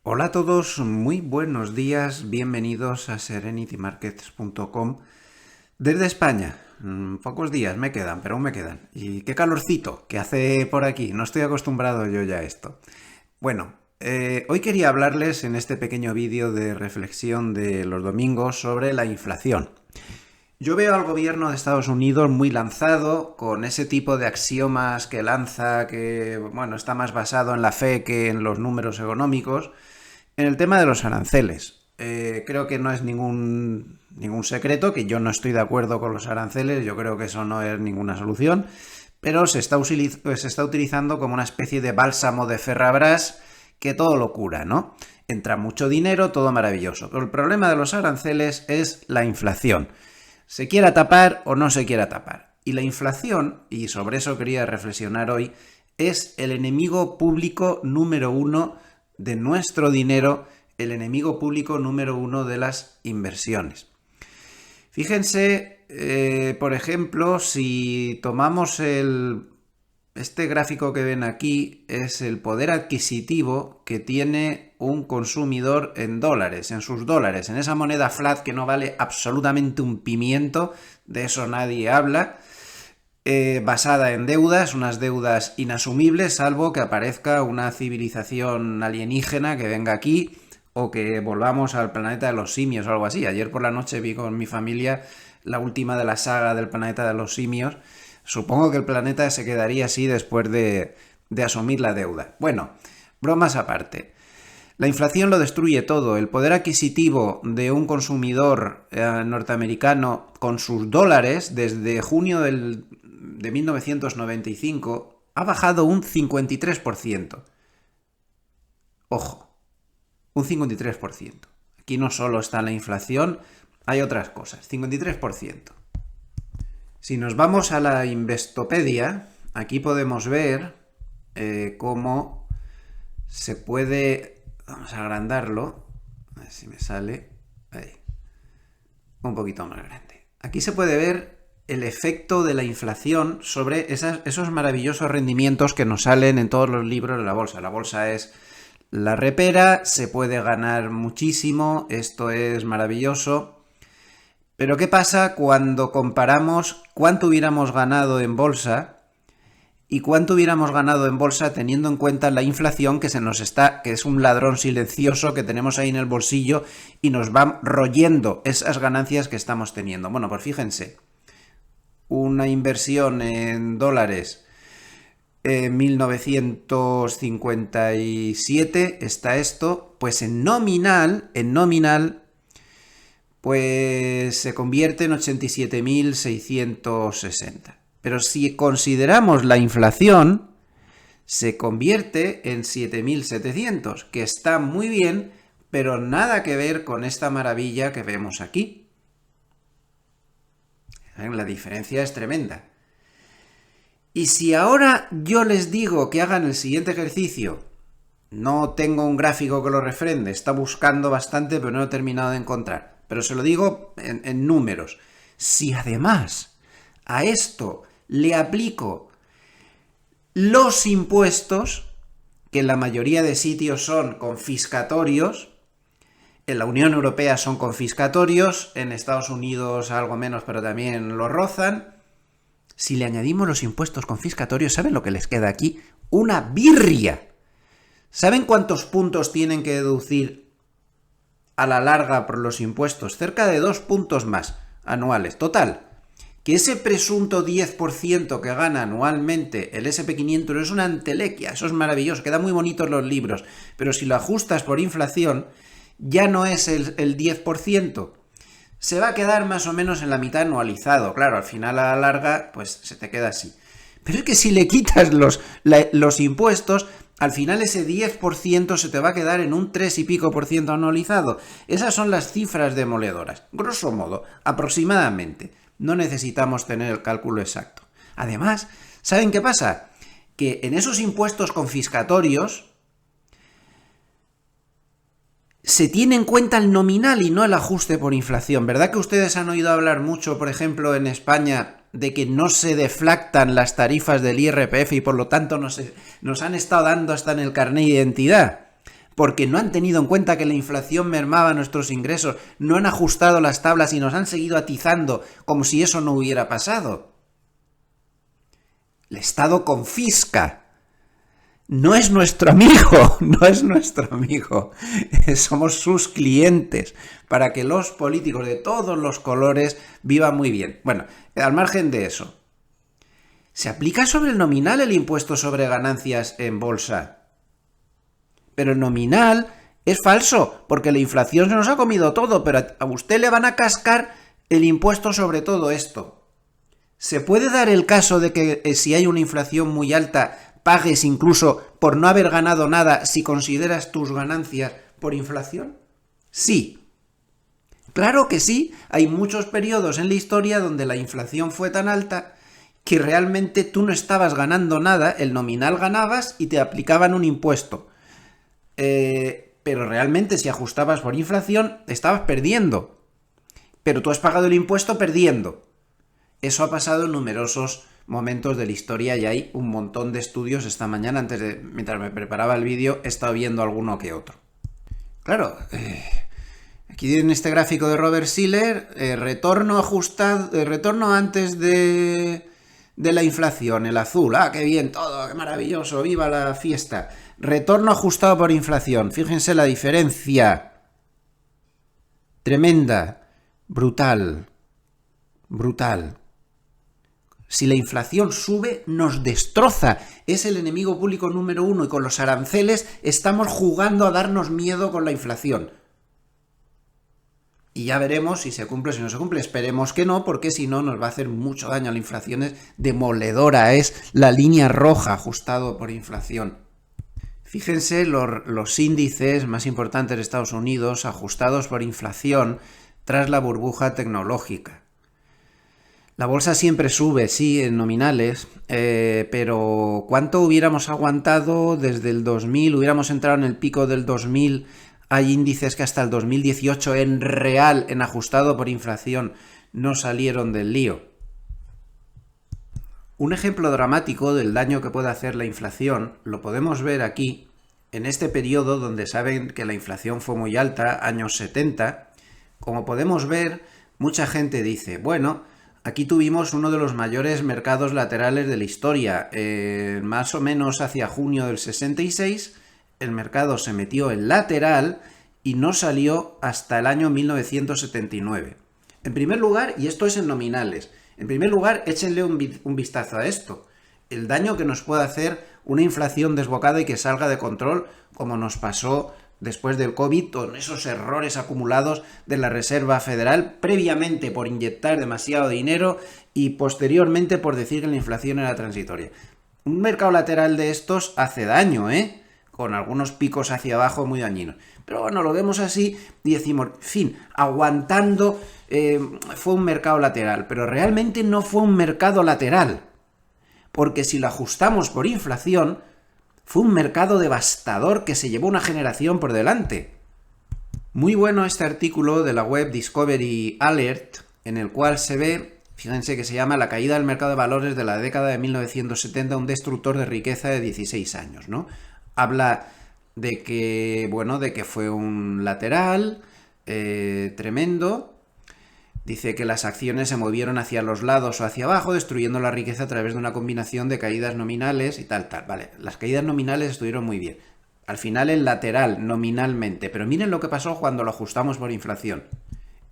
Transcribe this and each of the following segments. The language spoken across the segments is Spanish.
Hola a todos, muy buenos días, bienvenidos a serenitymarkets.com desde España. Pocos días me quedan, pero aún me quedan. Y qué calorcito que hace por aquí, no estoy acostumbrado yo ya a esto. Bueno, hoy quería hablarles en este pequeño vídeo de reflexión de los domingos sobre la inflación. Yo veo al gobierno de Estados Unidos muy lanzado con ese tipo de axiomas que lanza, que bueno, está más basado en la fe que en los números económicos. En el tema de los aranceles, creo que no es ningún secreto que yo no estoy de acuerdo con los aranceles, yo creo que eso no es ninguna solución, pero se está utilizando como una especie de bálsamo de Ferrabras que todo lo cura, ¿no? Entra mucho dinero, todo maravilloso, pero el problema de los aranceles es la inflación. Se quiera tapar o no se quiera tapar. Y la inflación, y sobre eso quería reflexionar hoy, es el enemigo público número uno de nuestro dinero, el enemigo público número uno de las inversiones. Fíjense, por ejemplo, si tomamos este gráfico que ven aquí, es el poder adquisitivo que tiene un consumidor en dólares, en sus dólares, en esa moneda flat que no vale absolutamente un pimiento, de eso nadie habla. Basada en deudas, unas deudas inasumibles, salvo que aparezca una civilización alienígena que venga aquí o que volvamos al planeta de los simios o algo así. Ayer por la noche vi con mi familia la última de la saga del planeta de los simios. Supongo que el planeta se quedaría así después de asumir la deuda. Bueno, bromas aparte. La inflación lo destruye todo. El poder adquisitivo de un consumidor norteamericano con sus dólares desde junio de 1995 ha bajado un 53%. Ojo, un 53%. Aquí no solo está la inflación, hay otras cosas. 53%. Si nos vamos a la Investopedia, aquí podemos ver cómo se puede... Vamos a agrandarlo. A ver si me sale. Ahí. Un poquito más grande. Aquí se puede ver el efecto de la inflación sobre esos maravillosos rendimientos que nos salen en todos los libros de la bolsa. La bolsa es la repera, se puede ganar muchísimo, esto es maravilloso. Pero ¿qué pasa cuando comparamos cuánto hubiéramos ganado en bolsa y cuánto hubiéramos ganado en bolsa teniendo en cuenta la inflación que que es un ladrón silencioso que tenemos ahí en el bolsillo y nos va royendo esas ganancias que estamos teniendo? Bueno, pues fíjense, una inversión en dólares en 1957 está esto, pues en nominal, pues se convierte en 87.660. Pero si consideramos la inflación, se convierte en 7.700, que está muy bien, pero nada que ver con esta maravilla que vemos aquí. La diferencia es tremenda. Y si ahora yo les digo que hagan el siguiente ejercicio, no tengo un gráfico que lo refrende, está buscando bastante, pero no he terminado de encontrar. Pero se lo digo en números. Si además a esto le aplico los impuestos, que en la mayoría de sitios son confiscatorios, en la Unión Europea son confiscatorios, en Estados Unidos algo menos, pero también lo rozan. Si le añadimos los impuestos confiscatorios, ¿saben lo que les queda aquí? ¡Una birria! ¿Saben cuántos puntos tienen que deducir a la larga por los impuestos? Cerca de 2 puntos más anuales. Total, que ese presunto 10% que gana anualmente el SP500 es una entelequia, eso es maravilloso, queda muy bonito en los libros, pero si lo ajustas por inflación, ya no es el 10%, se va a quedar más o menos en la mitad anualizado. Claro, al final a la larga, pues se te queda así. Pero es que si le quitas los impuestos, al final ese 10% se te va a quedar en un 3 y pico por ciento anualizado. Esas son las cifras demoledoras, grosso modo, aproximadamente. No necesitamos tener el cálculo exacto. Además, ¿saben qué pasa? Que en esos impuestos confiscatorios se tiene en cuenta el nominal y no el ajuste por inflación. ¿Verdad que ustedes han oído hablar mucho, por ejemplo, en España, de que no se deflactan las tarifas del IRPF y por lo tanto nos han estado dando hasta en el carnet de identidad? porque no han tenido en cuenta que la inflación mermaba nuestros ingresos, no han ajustado las tablas y nos han seguido atizando como si eso no hubiera pasado. El Estado confisca. No es nuestro amigo, no es nuestro amigo. Somos sus clientes para que los políticos de todos los colores vivan muy bien. Bueno, al margen de eso, ¿se aplica sobre el nominal el impuesto sobre ganancias en bolsa? Pero el nominal es falso, porque la inflación se nos ha comido todo, pero a usted le van a cascar el impuesto sobre todo esto. ¿Se puede dar el caso de que si hay una inflación muy alta, pagues incluso por no haber ganado nada si consideras tus ganancias por inflación? Sí. Claro que sí. Hay muchos periodos en la historia donde la inflación fue tan alta que realmente tú no estabas ganando nada, el nominal ganabas y te aplicaban un impuesto. Pero realmente si ajustabas por inflación, estabas perdiendo. Pero tú has pagado el impuesto perdiendo. Eso ha pasado en numerosos momentos de la historia y hay un montón de estudios. Esta mañana, mientras me preparaba el vídeo, he estado viendo alguno que otro. Claro, aquí en este gráfico de Robert Shiller, retorno antes de la inflación, el azul. ¡Ah, qué bien todo! ¡Qué maravilloso! ¡Viva la fiesta! Retorno ajustado por inflación. Fíjense la diferencia. Tremenda. Brutal. Brutal. Si la inflación sube, nos destroza. Es el enemigo público número 1 y con los aranceles estamos jugando a darnos miedo con la inflación. Y ya veremos si se cumple o si no se cumple. Esperemos que no, porque si no nos va a hacer mucho daño. La inflación es demoledora, es la línea roja ajustado por inflación. Fíjense los índices más importantes de Estados Unidos ajustados por inflación tras la burbuja tecnológica. La bolsa siempre sube, sí, en nominales, pero ¿cuánto hubiéramos aguantado desde el 2000? Hubiéramos entrado en el pico del 2000, hay índices que hasta el 2018 en real, en ajustado por inflación, no salieron del lío. Un ejemplo dramático del daño que puede hacer la inflación lo podemos ver aquí, en este periodo donde saben que la inflación fue muy alta, años 70. Como podemos ver, mucha gente dice, bueno, aquí tuvimos uno de los mayores mercados laterales de la historia. Más o menos hacia junio del 66, el mercado se metió en lateral y no salió hasta el año 1979. En primer lugar, y esto es en nominales, en primer lugar, échenle un vistazo a esto. El daño que nos puede hacer una inflación desbocada y que salga de control, como nos pasó después del COVID, con esos errores acumulados de la Reserva Federal, previamente por inyectar demasiado dinero y posteriormente por decir que la inflación era transitoria. Un mercado lateral de estos hace daño, con algunos picos hacia abajo muy dañinos. Pero bueno, lo vemos así y decimos, en fin, aguantando, fue un mercado lateral, pero realmente no fue un mercado lateral, porque si lo ajustamos por inflación, fue un mercado devastador que se llevó una generación por delante. Muy bueno este artículo de la web Discovery Alert, en el cual se ve, fíjense que se llama La caída del mercado de valores de la década de 1970, un destructor de riqueza de 16 años, ¿no? Habla de que, bueno, de que fue un lateral tremendo. Dice que las acciones se movieron hacia los lados o hacia abajo, destruyendo la riqueza a través de una combinación de caídas nominales y tal. Vale, las caídas nominales estuvieron muy bien. Al final el lateral, nominalmente. Pero miren lo que pasó cuando lo ajustamos por inflación.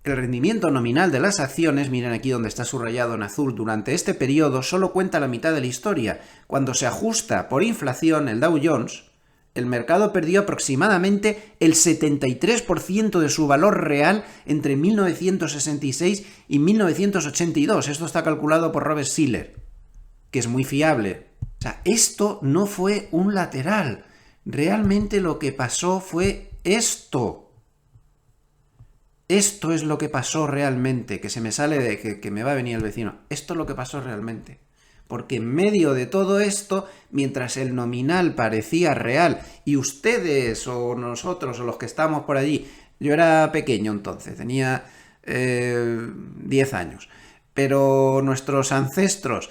El rendimiento nominal de las acciones, miren aquí donde está subrayado en azul, durante este periodo solo cuenta la mitad de la historia. Cuando se ajusta por inflación el Dow Jones, el mercado perdió aproximadamente el 73% de su valor real entre 1966 y 1982. Esto está calculado por Robert Shiller, que es muy fiable. O sea, esto no fue un lateral. Realmente lo que pasó fue esto. Esto es lo que pasó realmente, que se me sale de que me va a venir el vecino. Esto es lo que pasó realmente. Porque en medio de todo esto, mientras el nominal parecía real, y ustedes o nosotros o los que estamos por allí, yo era pequeño entonces, tenía 10 años, pero nuestros ancestros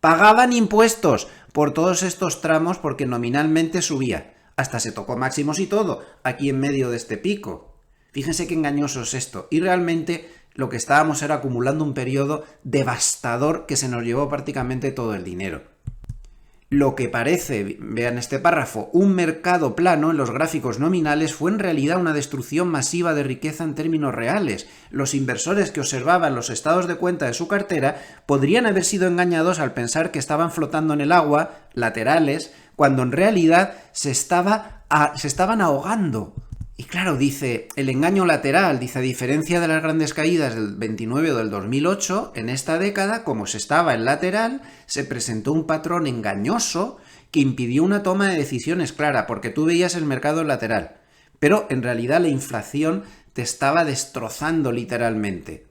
pagaban impuestos por todos estos tramos porque nominalmente subía. Hasta se tocó máximos y todo, aquí en medio de este pico. Fíjense qué engañoso es esto. Y realmente lo que estábamos era acumulando un periodo devastador que se nos llevó prácticamente todo el dinero. Lo que parece, vean este párrafo, un mercado plano en los gráficos nominales fue en realidad una destrucción masiva de riqueza en términos reales. Los inversores que observaban los estados de cuenta de su cartera podrían haber sido engañados al pensar que estaban flotando en el agua, laterales, cuando en realidad se estaban ahogando. Y claro, dice, el engaño lateral, dice, a diferencia de las grandes caídas del 29 o del 2008, en esta década, como se estaba en lateral, se presentó un patrón engañoso que impidió una toma de decisiones clara, porque tú veías el mercado lateral, pero en realidad la inflación te estaba destrozando literalmente.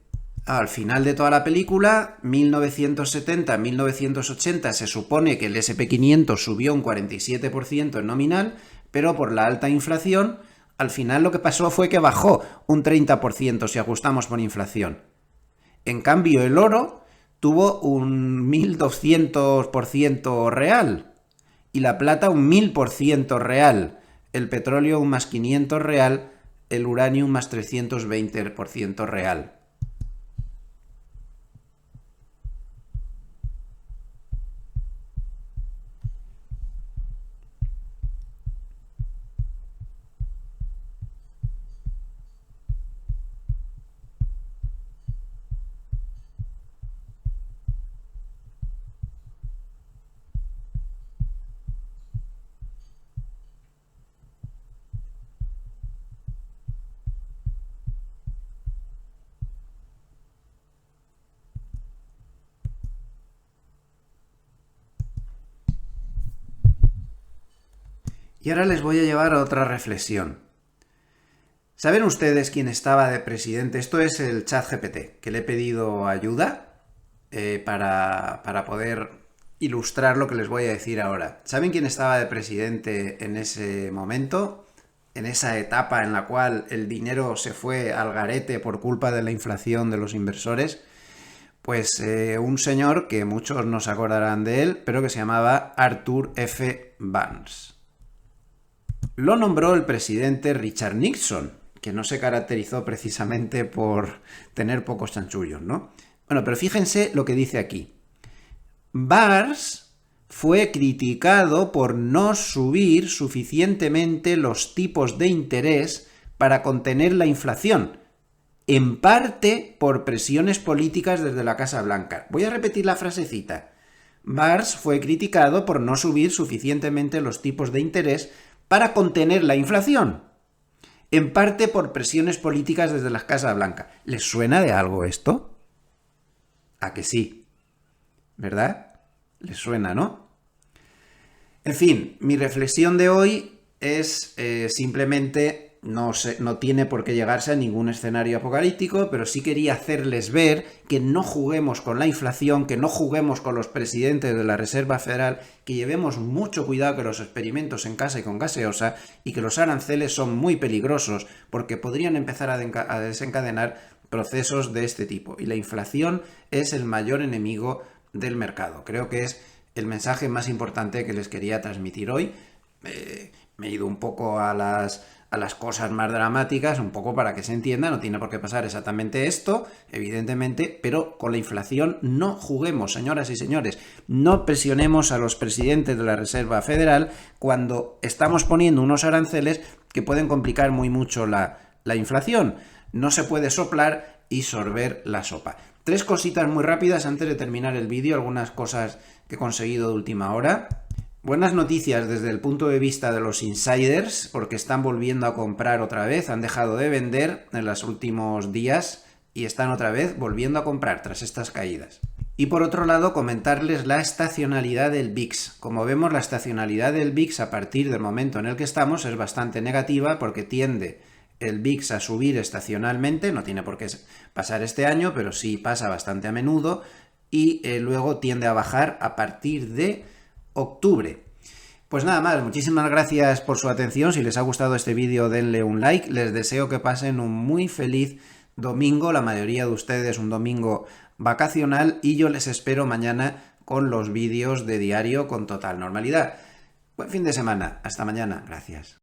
Al final de toda la película, 1970-1980, se supone que el SP500 subió un 47% en nominal, pero por la alta inflación, al final lo que pasó fue que bajó un 30% si ajustamos por inflación. En cambio, el oro tuvo un 1200% real y la plata un 1000% real, el petróleo un más 500 real, el uranio un más 320% real. Y ahora les voy a llevar a otra reflexión. ¿Saben ustedes quién estaba de presidente? Esto es el ChatGPT, que le he pedido ayuda para poder ilustrar lo que les voy a decir ahora. ¿Saben quién estaba de presidente en ese momento? En esa etapa en la cual el dinero se fue al garete por culpa de la inflación de los inversores. Pues un señor que muchos no se acordarán de él, pero que se llamaba Arthur F. Burns. Lo nombró el presidente Richard Nixon, que no se caracterizó precisamente por tener pocos chanchullos, ¿no? Bueno, pero fíjense lo que dice aquí. Burns fue criticado por no subir suficientemente los tipos de interés para contener la inflación, en parte por presiones políticas desde la Casa Blanca. Voy a repetir la frasecita. Burns fue criticado por no subir suficientemente los tipos de interés para contener la inflación, en parte por presiones políticas desde la Casa Blanca. ¿Les suena de algo esto? ¿A que sí? ¿Verdad? ¿Les suena, no? En fin, mi reflexión de hoy es simplemente, no tiene por qué llegarse a ningún escenario apocalíptico, pero sí quería hacerles ver que no juguemos con la inflación, que no juguemos con los presidentes de la Reserva Federal, que llevemos mucho cuidado con los experimentos en casa y con gaseosa, y que los aranceles son muy peligrosos porque podrían empezar a desencadenar procesos de este tipo. Y la inflación es el mayor enemigo del mercado. Creo que es el mensaje más importante que les quería transmitir hoy. Me he ido un poco a las cosas más dramáticas, un poco para que se entienda, no tiene por qué pasar exactamente esto, evidentemente, pero con la inflación no juguemos, señoras y señores, no presionemos a los presidentes de la Reserva Federal cuando estamos poniendo unos aranceles que pueden complicar muy mucho la inflación. No se puede soplar y sorber la sopa. 3 cositas muy rápidas antes de terminar el vídeo, algunas cosas que he conseguido de última hora. Buenas noticias desde el punto de vista de los insiders, porque están volviendo a comprar otra vez, han dejado de vender en los últimos días y están otra vez volviendo a comprar tras estas caídas. Y por otro lado, comentarles la estacionalidad del VIX. Como vemos, la estacionalidad del VIX a partir del momento en el que estamos es bastante negativa porque tiende el VIX a subir estacionalmente, no tiene por qué pasar este año, pero sí pasa bastante a menudo, y luego tiende a bajar a partir de octubre. Pues nada más, muchísimas gracias por su atención. Si les ha gustado este vídeo, denle un like. Les deseo que pasen un muy feliz domingo, la mayoría de ustedes un domingo vacacional, y yo les espero mañana con los vídeos de diario con total normalidad. Buen fin de semana. Hasta mañana. Gracias.